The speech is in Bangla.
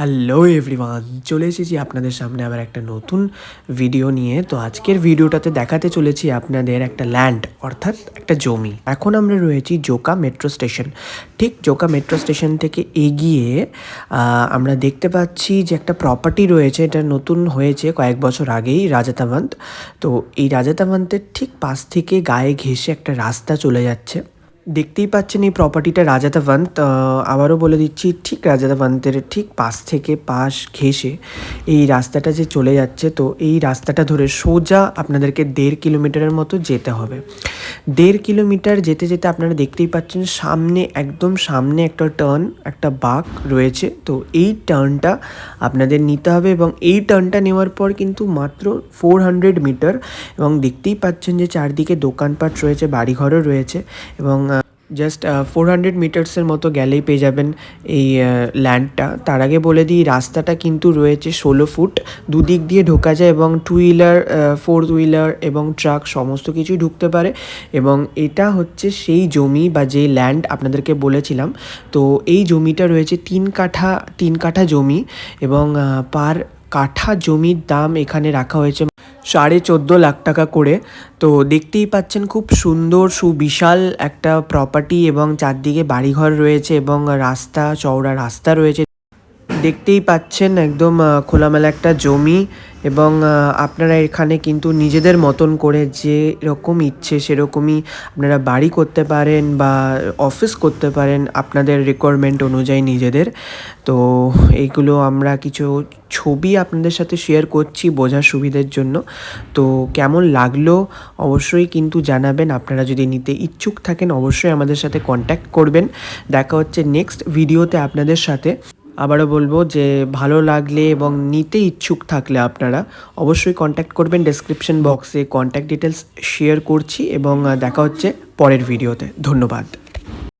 হ্যালো এভরিওয়ান, চলে এসেছি আপনাদের সামনে আবার একটা নতুন ভিডিও নিয়ে। তো আজকের ভিডিওটাতে দেখাতে চলেছি আপনাদের একটা ল্যান্ড, অর্থাৎ একটা জমি। এখন আমরা রয়েছি জোকা মেট্রো স্টেশন। ঠিক জোকা মেট্রো স্টেশন থেকে এগিয়ে আমরা দেখতে পাচ্ছি যে একটা প্রপার্টি রয়েছে। এটা নতুন হয়েছে কয়েক বছর আগেই, রাজাতাবান্ত। তো এই রাজাতাবান্তের ঠিক পাশ থেকে গায়ে ঘেঁষে একটা রাস্তা চলে যাচ্ছে। দেখতেই পাচ্ছেন এই প্রপার্টিটা রাজাতাবান্ত। আবারও বলে দিচ্ছি, ঠিক রাজাতাবান্তের ঠিক পাশ থেকে পাশ ঘেঁষে এই রাস্তাটা যে চলে যাচ্ছে। তো এই রাস্তাটা ধরে সোজা আপনাদেরকে 1.5 কিলোমিটারের মতো যেতে হবে। 1.5 কিলোমিটার যেতে যেতে আপনারা দেখতেই পাচ্ছেন সামনে, একদম সামনে একটা টার্ন, একটা বাঁক রয়েছে। তো এই টার্নটা আপনাদের নিতে হবে এবং এই টার্নটা নেওয়ার পর কিন্তু মাত্র 400 মিটার, এবং দেখতেই পাচ্ছেন যে চারদিকে দোকানপাট রয়েছে, বাড়িঘরও রয়েছে, এবং জাস্ট 400 মিটার্সের মতো গেলেই পেয়ে যাবেন এই ল্যান্ডটা। তার আগে বলে দিই, রাস্তাটা কিন্তু রয়েছে 16 ফুট, দুদিক দিয়ে ঢোকা যায় এবং 2 হুইলার, 4 হুইলার এবং ট্রাক সমস্ত কিছুই ঢুকতে পারে। এবং এটা হচ্ছে সেই জমি বা যেই ল্যান্ড আপনাদেরকে বলেছিলাম। তো এই জমিটা রয়েছে 3 কাঠা জমি, এবং পার কাঠা জমির দাম এখানে রাখা হয়েছে 14.5 লাখ টাকা করে। তো দেখতেই পাচ্ছেন খুব সুন্দর সুবিশাল একটা প্রপার্টি, এবং চারদিকে বাড়িঘর রয়েছে এবং রাস্তা, চওড়া রাস্তা রয়েছে। দেখতেই পাচ্ছেন একদম খোলামেলা একটা জমি, এবং আপনারা এখানে কিন্তু নিজেদের মতন করে যেরকম ইচ্ছে সেরকমই আপনারা বাড়ি করতে পারেন বা অফিস করতে পারেন আপনাদের রিকোয়ারমেন্ট অনুযায়ী নিজেদের। তো এইগুলো আমরা কিছু ছবি আপনাদের সাথে শেয়ার করছি বোঝার সুবিধের জন্য। তো কেমন লাগলো অবশ্যই কিন্তু জানাবেন। আপনারা যদি নিতে ইচ্ছুক থাকেন অবশ্যই আমাদের সাথে কন্ট্যাক্ট করবেন। দেখা হচ্ছে নেক্সট ভিডিওতে আপনাদের সাথে। আবারও বলবো যে ভালো লাগলে এবং নিতে ইচ্ছুক থাকলে আপনারা অবশ্যই কন্ট্যাক্ট করবেন। ডেসক্রিপশন বক্সে কন্ট্যাক্ট ডিটেলস শেয়ার করছি, এবং দেখা হচ্ছে পরের ভিডিওতে। ধন্যবাদ।